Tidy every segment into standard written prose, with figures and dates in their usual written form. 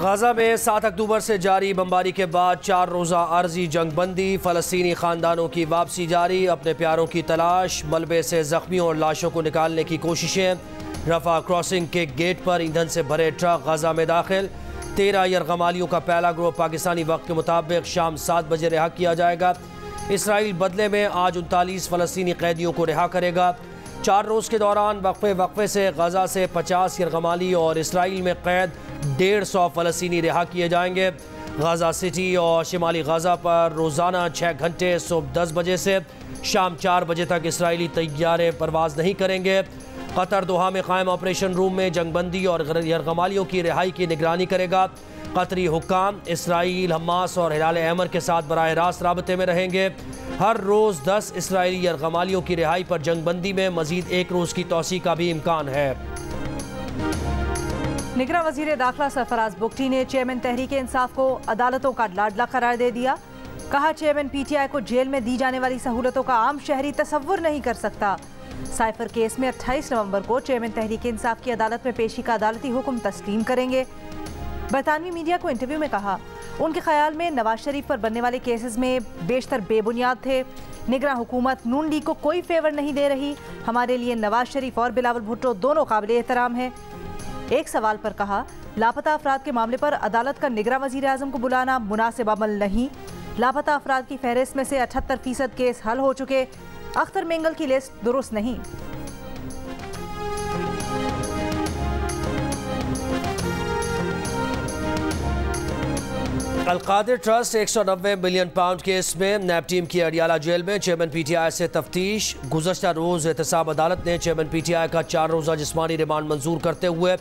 Gaza में 7 अक्टूबर से जारी बमबारी के बाद 4 रोज़ा अर्जी जंग बंदी, फ़लस्तीनी ख़ानदानों की वापसी जारी, अपने प्यारों की तलाश, मलबे से ज़ख्मियों और लाशों को निकालने की कोशिशें। रफ़ा क्रॉसिंग के गेट पर ईंधन से भरे ट्रक गाजा में दाखिल। 13 यरगमालियों का पहला ग्रुप पाकिस्तानी वक्त के मुताबिक शाम 7 बजे रिहा किया जाएगा। इसराइल बदले में आज 39 फ़लस्तीनी कैदियों को रिहा करेगा। 4 रोज़ के दौरान वक्फे से गजा से 50 यरगमाली और इसराइल में कैद 150 फ़लस्तीनी रिहा किए जाएंगे। गजा सिटी और शिमाली गजा पर रोज़ाना 6 घंटे सुबह 10 बजे से शाम 4 बजे तक इसराइली तैयारे परवाज़ नहीं करेंगे। कतर दोहा में कायम ऑपरेशन रूम में जंगबंदी और यरगमालियों की रिहाई की निगरानी करेगा। कतरी हुक्काम इसराइल, हमास और हिलाल अहमर के साथ बराह रास्त राबते में रहेंगे। हर रोज़ 10 इसराइली यरगमालियों की रिहाई पर जंगबंदी में मजीद 1 रोज़ की तौसी का भी इम्कान है। निगरान वज़ीर दाखिला सरफराज बुगटी ने चेयरमैन तहरीक इंसाफ को अदालतों का लाडला करार दे दिया। कहा, चेयरमैन PTI को जेल में दी जाने वाली सहूलतों का आम शहरी तसव्वुर नहीं कर सकता। साइफर केस में 28 नवंबर को चेयरमैन तहरीक इंसाफ की अदालत में पेशी का अदालती हुक्म तस्लीम करेंगे। बरतानवी मीडिया को इंटरव्यू में कहा, उनके ख्याल में नवाज शरीफ पर बनने वाले केसेस में बेशतर बेबुनियाद थे। निगरान हुकूमत नून लीग को कोई फेवर नहीं दे रही। हमारे लिए नवाज शरीफ और बिलावल भुट्टो दोनों काबिल एहतराम हैं। एक सवाल पर कहा, लापता अफराद के मामले पर अदालत का निगरान वज़ीर आज़म को बुलाना मुनासिब अमल नहीं। लापता अफराद की फहरिस्त में से 78% केस हल हो चुके। अख्तर मेंगल की लिस्ट दुरुस्त नहीं। Al-Qadir trust 190 million pound case में नैब टीम की अडियाला जेल में चेयरमैन PTI से तफ्तीश। गुज़श्ता रोज़ एहतसाब अदालत ने चेयरमैन PTI का 4 रोज़ा जिस्मानी रिमांड मंजूर करते हुए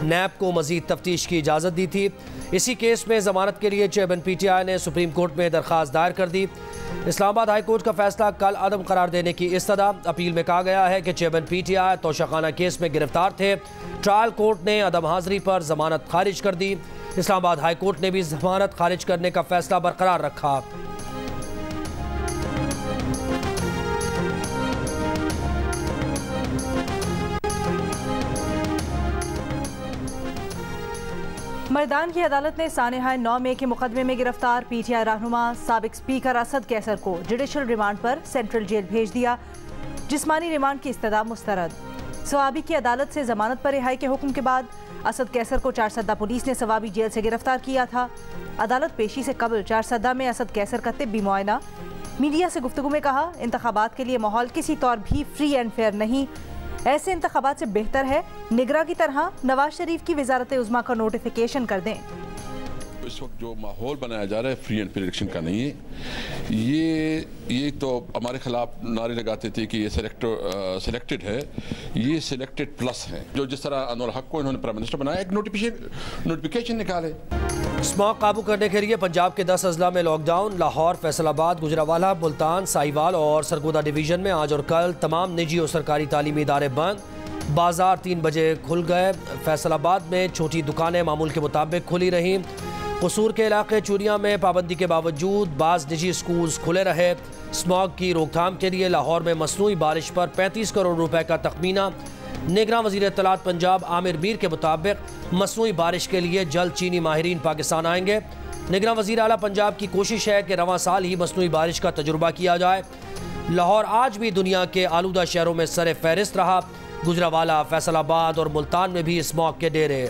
नैब को मजीद तफ्तीश की इजाज़त दी थी। इसी केस में ज़मानत के लिए चेयरमैन PTI ने सुप्रीम कोर्ट में दरख्वास्त दायर कर दी। इस्लामाबाद हाई कोर्ट का फैसला कल अदम करार देने की इस्तदा। अपील में कहा गया है कि चेयरमैन PTI तोशाखाना केस में गिरफ्तार थे। ट्रायल कोर्ट ने अदम हाजिरी पर जमानत खारिज कर दी। इस्लामाबाद हाई कोर्ट ने भी जमानत खारिज करने का फैसला बरकरार रखा। मर्दान की अदालत ने सानेहाय 9 मई के मुकदमे में गिरफ्तार PTI रहनुमा साबिक स्पीकर असद कैसर को जुडिशल रिमांड पर सेंट्रल जेल भेज दिया। जिस्मानी रिमांड की इस्तदा मुस्तरद। सवाबी की अदालत से जमानत पर रिहाई के हुक्म के बाद असद कैसर को 4 सद्दा पुलिस ने सवाबी जेल से गिरफ्तार किया था। अदालत पेशी से कबल 4 सद्दा में असद कैसर का तिब्बी मुआयना। मीडिया से गुफ्तगू में कहा, इंतखाबात के लिए माहौल किसी तौर भी फ्री एंड फेयर नहीं। ऐसे इंतखाबात से बेहतर है निगरां की तरह नवाज शरीफ की वजारत उज़्मा का नोटिफिकेशन कर दें। इस वक्त जो माहौल बनाया जा रहा है फ्री एंड फेयर इलेक्शन का नहीं है। ये तो हमारे खिलाफ नारे लगाते थे कि ये सिलेक्टेड है, ये सिलेक्टेड प्लस है। जो जिस तरह अनवर हक को इन्होंने प्राइम मिनिस्टर बनाया, एक नोटिफिकेशन निकाले। स्मॉग काबू करने के लिए पंजाब के 10 अजला में लॉकडाउन। लाहौर, फैसलाबाद, गुजरावाला, मुल्तान, साहिवाल और सरगोदा डिवीजन में आज और कल तमाम निजी और सरकारी तालीमी इदारे बंद। बाजार 3 बजे खुल गए। फैसलाबाद में छोटी दुकानें मामूल के मुताबिक खुली रहीं। कसूर के इलाके चूरिया में पाबंदी के बावजूद बाज़ निजी स्कूल्स खुले रहे। स्मॉग की रोकथाम के लिए लाहौर में मसनूई बारिश पर 35 करोड़ रुपए का तखमीना। निगरान वज़ीर इत्तलात पंजाब आमिर मीर के मुताबिक मसनूई बारिश के लिए जल्द चीनी माहिरीन पाकिस्तान आएंगे। निगरान वज़ीर आला पंजाब की कोशिश है कि रवां साल ही मसनूई बारिश का तजुर्बा किया जाए। लाहौर आज भी दुनिया के आलूदा शहरों में सरे फहरिस्त रहा। गुजरावाला, फैसलाबाद और मुल्तान में भी स्मॉग के डेरे।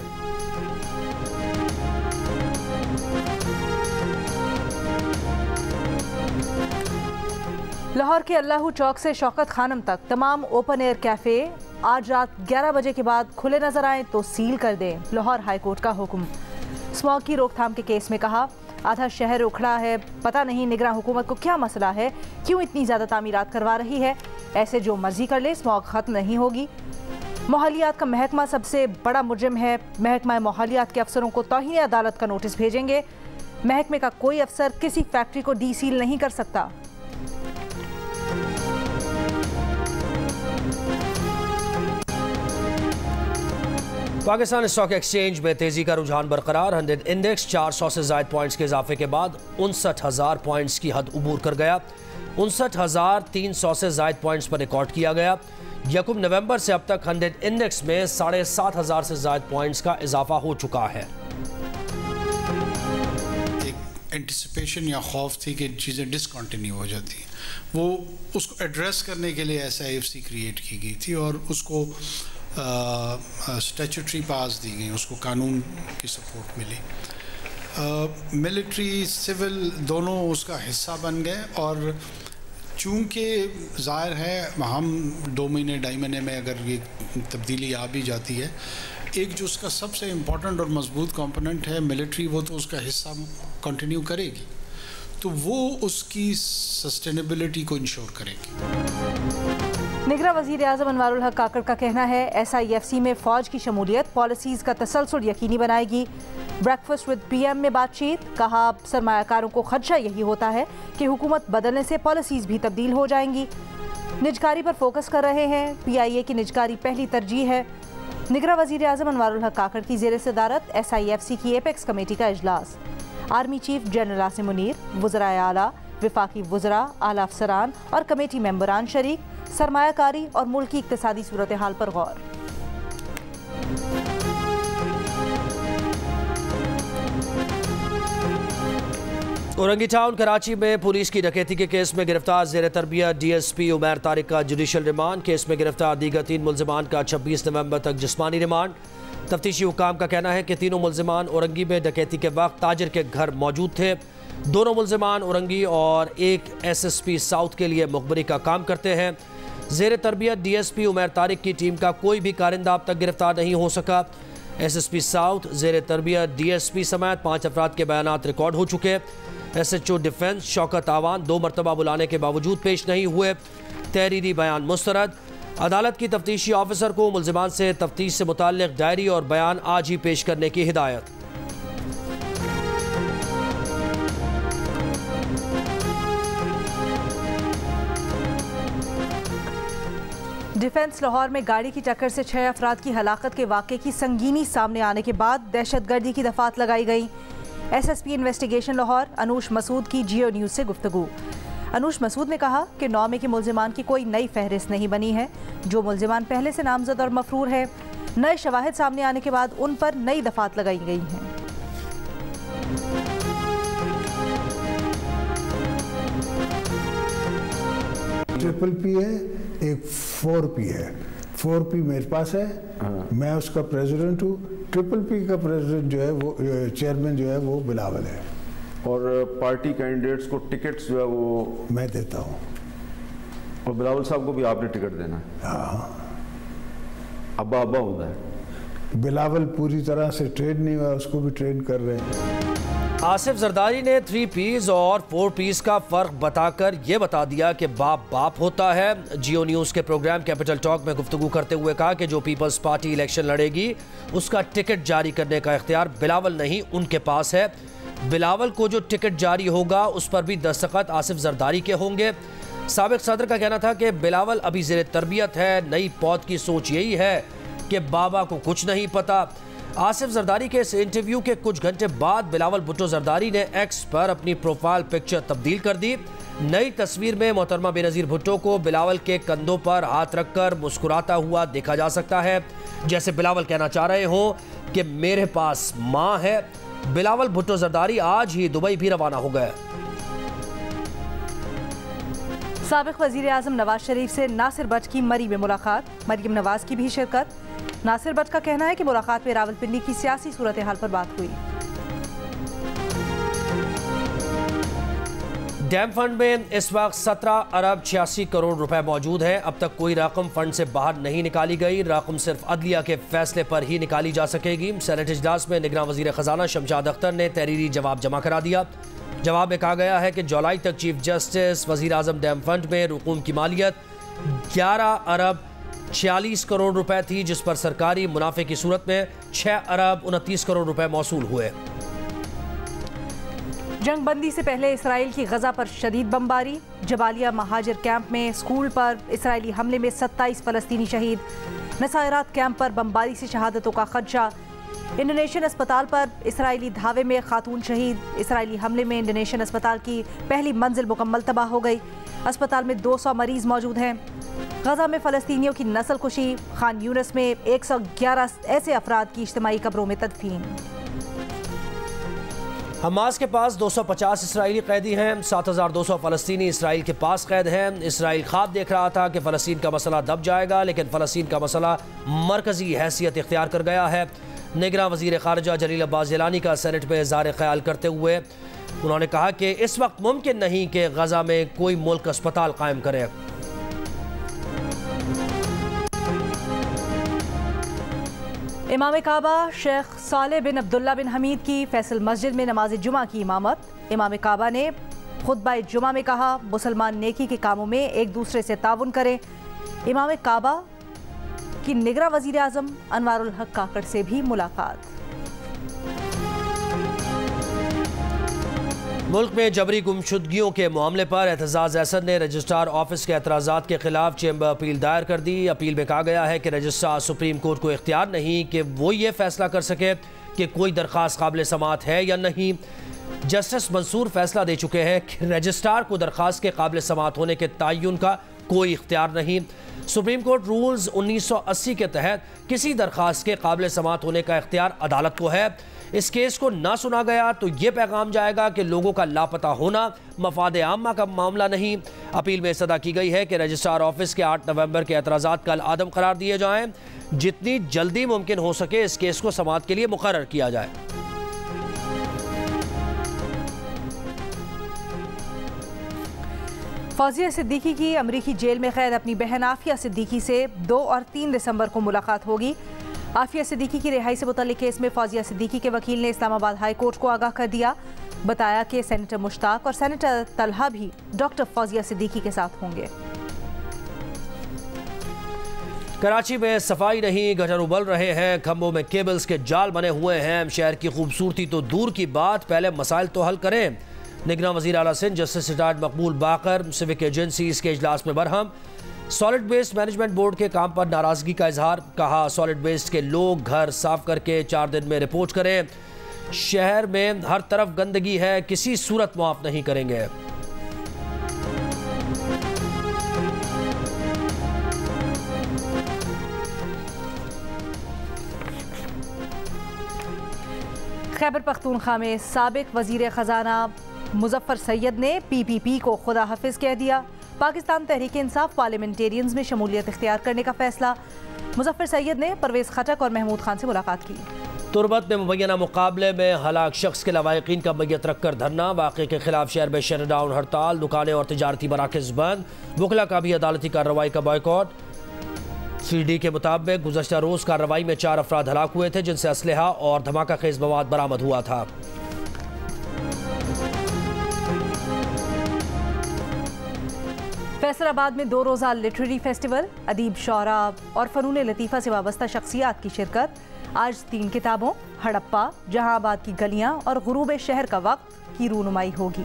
लाहौर के अल्लाहू चौक से शौकत खानम तक तमाम ओपन एयर कैफ़े आज रात 11 बजे के बाद खुले नजर आए तो सील कर दें। लाहौर हाई कोर्ट का हुक्म। स्मॉग की रोकथाम के केस में कहा, आधा शहर उखड़ा है, पता नहीं निगरान हुकूमत को क्या मसला है, क्यों इतनी ज़्यादा तामीरात करवा रही है। ऐसे जो मर्जी कर ले, स्मॉग ख़त्म नहीं होगी। माहौलियात का महकमा सबसे बड़ा मुजरिम है। महकमा माहौलियात के अफसरों को तौहीन अदालत का नोटिस भेजेंगे। महकमे का कोई अफसर किसी फैक्ट्री को डीसील नहीं कर सकता। पाकिस्तान स्टॉक एक्सचेंज में तेजी का रुझान बरकरार। 100 इंडेक्स 400 से ज़ायद पॉइंट्स के इजाफे के बाद 59,000 पॉइंट्स की हद उबूर कर गया। 59,300 से ज़ायद पॉइंट्स पर रिकॉर्ड किया गया। यकम नवंबर से अब तक 100 इंडेक्स में 7,500 से ज़ायद पॉइंट्स का इजाफा हो चुका है। एक एंटिसिपेशन या खौफ थी कि चीज़ें डिसकंटिन्यू हो जाती हैं, वो उसको एड्रेस करने के लिए SIFC क्रिएट की गई थी और उसको स्टैट्यूटरी पास दी गई, उसको कानून की सपोर्ट मिली। मिलिट्री सिविल दोनों उसका हिस्सा बन गए और चूँकि ज़ाहिर है हम 2 महीने 2.5 महीने में अगर ये तब्दीली आ भी जाती है, एक जो उसका सबसे इम्पॉर्टेंट और मजबूत कंपोनेंट है मिलिट्री, वो तो उसका हिस्सा कंटिन्यू करेगी, तो वो उसकी सस्टेनेबिलिटी को इंश्योर करेगी। निगरां वज़ीर आज़म अनवारुल हक काकड़ का कहना है SIFC में फ़ौज की शमूलियत पॉलिसीज़ का तसलसल यकीनी बनाएगी। ब्रेकफास्ट विद PM में बातचीत, कहा सरमायाकारों को खदशा यही होता है कि हुकूमत बदलने से पॉलिसीज़ भी तब्दील हो जाएंगी। निजकारी पर फोकस कर रहे हैं, PIA की निजकारी पहली तरजीह है। निगरां वज़ीर आज़म अनवारुल हक काकड़ की ज़ेर सदारत SIFC की एपेक्स कमेटी का इजलास। Army chief general Asim Munir, वज़राए आला, विफाकी वज़रा, आला अफसरान और कमेटी मेंबरान शरीक, सरमायाकारी और मुल्क की इक्तिसादी सूरत हाल पर गौर। औरंगी टाउन कराची में पुलिस की डकैती के केस में गिरफ्तार ज़ेर तरबियत DSP उमैर तारिक का जुडिशल रिमांड। केस में गिरफ्तार दीगर 3 मुल्ज़िमान का 26 नवंबर तक जिस्मानी रिमांड। तफ्तीशी हुकाम का कहना है कि तीनों मुल्ज़िमान औरंगी में डकैती के वक्त ताजिर के घर मौजूद थे। दोनों मुल्ज़िमान औरंगी और एक SSP साउथ के लिए मुखबरी का काम करते हैं। ज़ेर तरबियत DSP उमैर तारिक की टीम का कोई भी कारिंदा अब तक गिरफ्तार नहीं हो सका। SSP साउथ, ज़ेर तरबियत DSP समेत 5 अफराद के बयानात रिकॉर्ड हो चुके। SHO डिफेंस शौकत आवान 2 मरतबा बुलाने के बावजूद पेश नहीं हुए। तहरीरी बयान मुस्तरद। अदालत की तफ्तीशी ऑफिसर को मुल्ज़िमान से तफ्तीश से मुताल्लिक़ डायरी और बयान आज ही पेश करने की हिदायत। डिफेंस लाहौर में गाड़ी की टक्कर से 6 अफराद की हलाकत के वाक़े की संगीनी सामने आने के बाद दहशतगर्दी की दफात लगाई गई। SSP इन्वेस्टिगेशन लाहौर अनूश मसूद की जियो न्यूज़ से गुफ्तगू। अनूश मसूद ने कहा कि 9 में के मुल्ज़िमान की कोई नई फहरिस्त नहीं बनी है। जो मुल्ज़िमान पहले से नामजद और मफरूर है, नए शवाहिद सामने आने के बाद उन पर नई दफात लगाई गई हैं। PPP है, एक 4P है। 4P मेरे पास है, मैं उसका प्रेसिडेंट हूँ। PPP का प्रेसिडेंट जो है वो चेयरमैन जो है वो बिलावल है। और पार्टी कैंडिडेट्स को टिकट्स जो है वो मैं देता हूँ। और बिलावल साहब को भी आपने टिकट देना है? हाँ। अब्बा होता है। बिलावल पूरी तरह से ट्रेन नहीं हुआ, उसको भी ट्रेन कर रहे हैं। आसिफ जरदारी ने 3Ps और 4Ps का फ़र्क बताकर ये बता दिया कि बाप बाप होता है। जियो न्यूज़ के प्रोग्राम कैपिटल टॉक में गुफ्तगू करते हुए कहा कि जो पीपल्स पार्टी इलेक्शन लड़ेगी उसका टिकट जारी करने का इख्तियार बिलावल नहीं, उनके पास है। बिलावल को जो टिकट जारी होगा उस पर भी दस्तखत आसिफ जरदारी के होंगे। साबिक सदर का कहना था कि बिलावल अभी ज़ेर तरबियत है, नई पौध की सोच यही है कि बाबा को कुछ नहीं पता। आसिफ जरदारी के इस इंटरव्यू के कुछ घंटे बाद बिलावल भुट्टो जरदारी ने एक्स पर अपनी प्रोफाइल पिक्चर तब्दील कर दी। नई तस्वीर में मोहतरमा बेनज़ीर भुट्टो को बिलावल के कंधों पर हाथ रखकर मुस्कुराता हुआ देखा जा सकता है, जैसे बिलावल कहना चाह रहे हों कि मेरे पास माँ है। बिलावल भुट्टो जरदारी आज ही दुबई भी रवाना हो गए। साबिक वज़ीर आज़म नवाज शरीफ से नासिर भट्ट की मरी में मुलाकात, मरीम नवाज की भी शिरकत। नासिर भट्ट का कहना है कि मुलाकात में रावलपिंडी की सियासी सूरत हाल पर बात हुई। डैम फंड में इस वक्त 17 अरब 86 करोड़ रुपए मौजूद हैं। अब तक कोई रकम फंड से बाहर नहीं निकाली गई। रकम सिर्फ अदलिया के फैसले पर ही निकाली जा सकेगी। सेनेट इजलास में निगरान वजीर खजाना शमशाद अख्तर ने तहरीरी जवाब जमा करा दिया। जवाब में कहा गया है कि जुलाई तक चीफ जस्टिस वजीर आजम डैम फंड में रकूम की मालियत 11 अरब 46 करोड़ रुपए थी, जिस पर सरकारी मुनाफे की सूरत में 6 अरब 29 करोड़ रुपए मौसूल हुए। जंगबंदी से पहले इसराइल की गजा पर शदीद बमबारी। जबालिया महाजिर कैंप में स्कूल पर इसराइली हमले में 27 फलस्तीनी शहीद। नसायरात कैंप पर बमबारी से शहादतों का खदशा। इंडोनेशियन अस्पताल पर इसराइली धावे में खातून शहीद। इसराइली हमले में इंडोनेशियन अस्पताल की पहली मंजिल मुकम्मल तबाह हो गई। अस्पताल में 200 मरीज मौजूद हैं। गजा में फ़लस्तीनियों की नस्ल कुशी। खान यूनिस में 111 ऐसे अफराद की इज्तिमाई कब्रों में तदफीन। हमास के पास 250 इसराइली कैदी हैं, 7200 फ़लस्तीनी इसराइल के पास कैद हैं। इसराइल ख्वाब देख रहा था कि फ़लस्तीन का मसला दब जाएगा, लेकिन फ़लस्तीन का मसला मरकज़ी हैसियत इख्तियार कर गया है। निगरान वज़ीर ख़ारिजा जलील अब्बास जिलानी का सेनेट में इज़हार ख्याल करते हुए उन्होंने कहा कि इस वक्त मुमकिन नहीं कि गज़ा में कोई मुल्क अस्पताल कायम करे। इमाम काबा शेख सालेह बिन अब्दुल्ला बिन हमीद की फैसल मस्जिद में नमाज जुमा की इमामत। इमाम काबा ने खुतबा जुमा में कहा, मुसलमान नेकी के कामों में एक दूसरे से ताउन करें। इमाम काबा की निगरान वज़ीर आज़म अनवारुल हक काकड़ से भी मुलाकात। मुल्क में जबरी गुमशुदगियों के मामले पर एतजाज़ अहसन ने रजिस्ट्रार ऑफिस के एतराज़ात के खिलाफ चैम्बर अपील दायर कर दी। अपील में कहा गया है कि रजिस्ट्रार सुप्रीम कोर्ट को इख्तियार नहीं कि वो ये फैसला कर सके कि कोई दरख्वास्त काबिल समाअत है या नहीं। जस्टिस मंसूर फैसला दे चुके हैं कि रजिस्ट्रार को दरख्वास्त के काबिल समाअत होने के तयन का कोई इख्तियार नहीं। सुप्रीम कोर्ट रूल्स 1980 के तहत किसी दरख्वास्त के काबिल समाअत होने का इख्तियार अदालत को है। इस केस को ना सुना गया तो ये पैगाम जाएगा कि लोगों का लापता होना मफाद आमा का मामला नहीं। अपील में सदा की गई है कि रजिस्ट्रार ऑफिस के 8 नवंबर के एतराज़ात कल आदम करार दिए जाएं। जितनी जल्दी मुमकिन हो सके इस केस को समाअत के लिए मुकर्रर किया जाए। फौजिया सिद्दीकी की अमरीकी जेल में कैद अपनी बहन आफिया सिद्दीकी से 2 और 3 दिसंबर को मुलाकात होगी। आफिया सिद्दीकी की रिहाई से मुतल्लिक केस में फौजिया सिद्दीकी के वकील ने इस्लामाबाद हाई कोर्ट को आगाह कर दिया। बताया कि सेनेटर मुश्ताक और सेनेटर तलहा भी डॉक्टर फौजिया सिद्दीकी के साथ होंगे। कराची में सफाई नहीं, गटर उबल रहे हैं, खंभों में केबल्स के जाल बने हुए हैं। शहर की खूबसूरती तो दूर की बात, पहले मसाइल तो हल करें। निगरान वज़ीर आला सिंध जस्टिस रिटायर्ड मकबूल बाकर सिविक एजेंसीज के इजलास में Barham. Solid waste management board के काम पर नाराजगी का इजहार। कहा, सॉलिड वेस्ट के लोग घर साफ करके 4 दिन में रिपोर्ट करें। शहर में हर तरफ गंदगी है, किसी सूरत माफ नहीं करेंगे। खैबर पख्तूनख्वा में साबिक वजीर खजाना मुजफ्फर सैयद ने PPP को खुदा हफिज कह दिया। पाकिस्तान तहरीक इंसाफ पार्लियामेंटेरियंस में शमूलियत इख्तियार करने का फैसला। मुजफ्फर सैयद ने परवेज़ खटक और महमूद खान से मुलाकात की। तुरबत में मुबैना मुकाबले में हलाक शख्स के लवाहिकीन का मैयत रखकर धरना। वाक़े के खिलाफ शहर में शटडाउन हड़ताल, दुकानें और तिजारती मराकज़ बंद। वकला का भी अदालती कार्रवाई का बॉयकॉट। CD के मुताबिक गुज़श्ता रोज़ कार्रवाई में 4 अफराद हलाक हुए थे, जिनसे असलहा और धमाका खेज मवाद बरामद हुआ था। फैसलाबाद में 2 रोज़ा लिटरेरी फेस्टिवल, अदीब, शौरा और फ़नून लतीफ़ा से वाबस्ता शख्सियात की शिरकत। आज 3 किताबों हड़प्पा, जहांआबाद की गलियां और गुरूब शहर का वक्त की रूनुमाई होगी।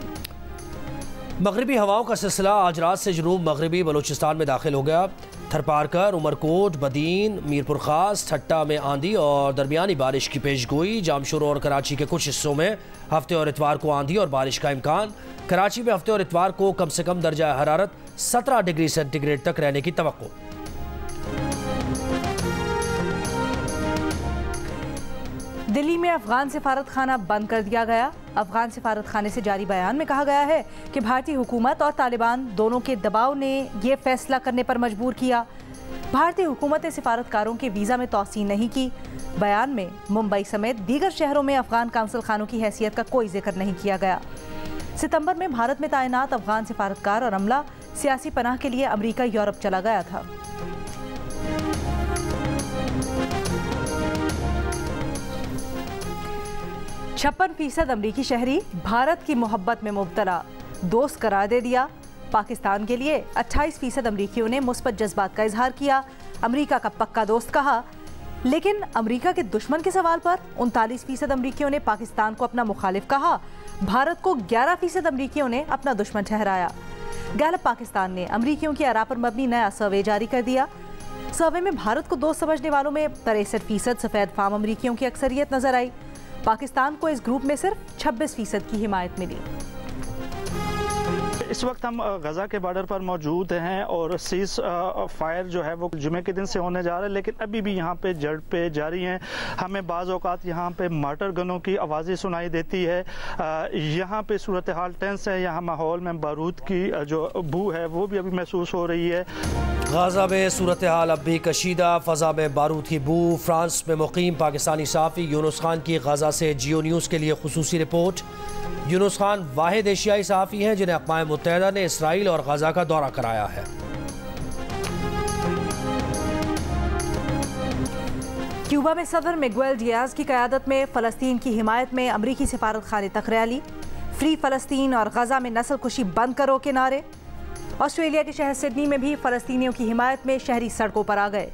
मगरबी हवाओं का सिलसिला आज रात से जनूब मगरबी बलूचिस्तान में दाखिल हो गया। थरपारकर, उमरकोट, बदीन, मीरपुर खास, ठट्टा में आंधी और दरमियानी बारिश की पेशगोई। जामशोर और कराची के कुछ हिस्सों में हफ्ते और इतवार को आंधी और बारिश का इम्कान। कराची में हफ्ते और इतवार को कम से कम दर्जा हरारत 17 डिग्री सेंटीग्रेड तक रहने की तवक्को। दिल्ली में अफगान सिफारत खाना बंद कर दिया गया। अफगान सिफारत खाने से जारी बयान में कहा गया है कि भारतीय हुकूमत और तालिबान दोनों के दबाव ने यह फैसला करने पर मजबूर किया। भारतीय हुकूमत ने सिफारतकारों के वीज़ा में तौसीह नहीं की। बयान में मुंबई समेत दीगर शहरों में अफगान काउंसिल खानों की हैसियत का कोई जिक्र नहीं किया गया। सितंबर में भारत में तैनात अफगान सिफारतकार और अमला सियासी पनाह के लिए अमरीका यूरोप चला गया था। %56 अमरीकी शहरी भारत की मोहब्बत में मुब्तला, दोस्त करार दे दिया। पाकिस्तान के लिए 28% अमरीकियों ने मुस्बत जज्बात का इजहार किया, अमरीका का पक्का दोस्त कहा। लेकिन अमरीका के दुश्मन के सवाल पर 39% अमरीकियों ने पाकिस्तान को अपना मुखालिफ कहा। भारत को 11% अमरीकियों ने अपना दुश्मन ठहराया। गैलप पाकिस्तान ने अमरीकियों की आरा पर मबनी नया सर्वे जारी कर दिया। सर्वे में भारत को दोस्त समझने वालों में 63% सफ़ेद फाम अमरीकियों की अक्सरियत नजर आई। पाकिस्तान को इस ग्रुप में सिर्फ 26% की हिमायत मिली। इस वक्त हम गजा के बॉर्डर पर मौजूद हैं और सीज फायर जो है वो जुमे के दिन से होने जा रहा है, लेकिन अभी भी यहाँ पे झड़पें जारी हैं। हमें बाज़ औक़ात यहाँ पे मार्टर गनों की आवाज़ें सुनाई देती है। यहाँ पे सूरत हाल टेंस है। यहाँ माहौल में बारूद की जो बू है वो भी अभी महसूस हो रही है। गाजा में सूरत हाल अब भी कशीदा, फ़ज़ा में बारूद की बू। फ्रांस में मुकीम पाकिस्तानी सहाफ़ी यूनुस खान की गाजा से जियो न्यूज़ के लिए खुसूसी रिपोर्ट। यूनुस खान वाहिद एशियाई सहाफ़ी हैं जिन्हें अक़वाम मुत्तहिदा ने इसराइल और गाजा का दौरा कराया है। क्यूबा में सदर मिगुएल डियाज की क़यादत में फ़लस्तीन की हिमायत में अमरीकी सिफारत खाने तक रैली। फ्री फ़लस्तीन और गजा में नस्ल कुशी बंद करो के नारे। ऑस्ट्रेलिया के शहर सिडनी में भी फ़लस्तीनियों की हिमायत में शहरी सड़कों पर आ गए।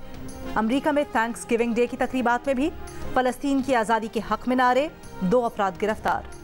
अमरीका में थैंक्स गिविंग डे की तकरीबात में भी फ़लस्तीन की आज़ादी के हक़ में नारे। 2 अफराद गिरफ्तार।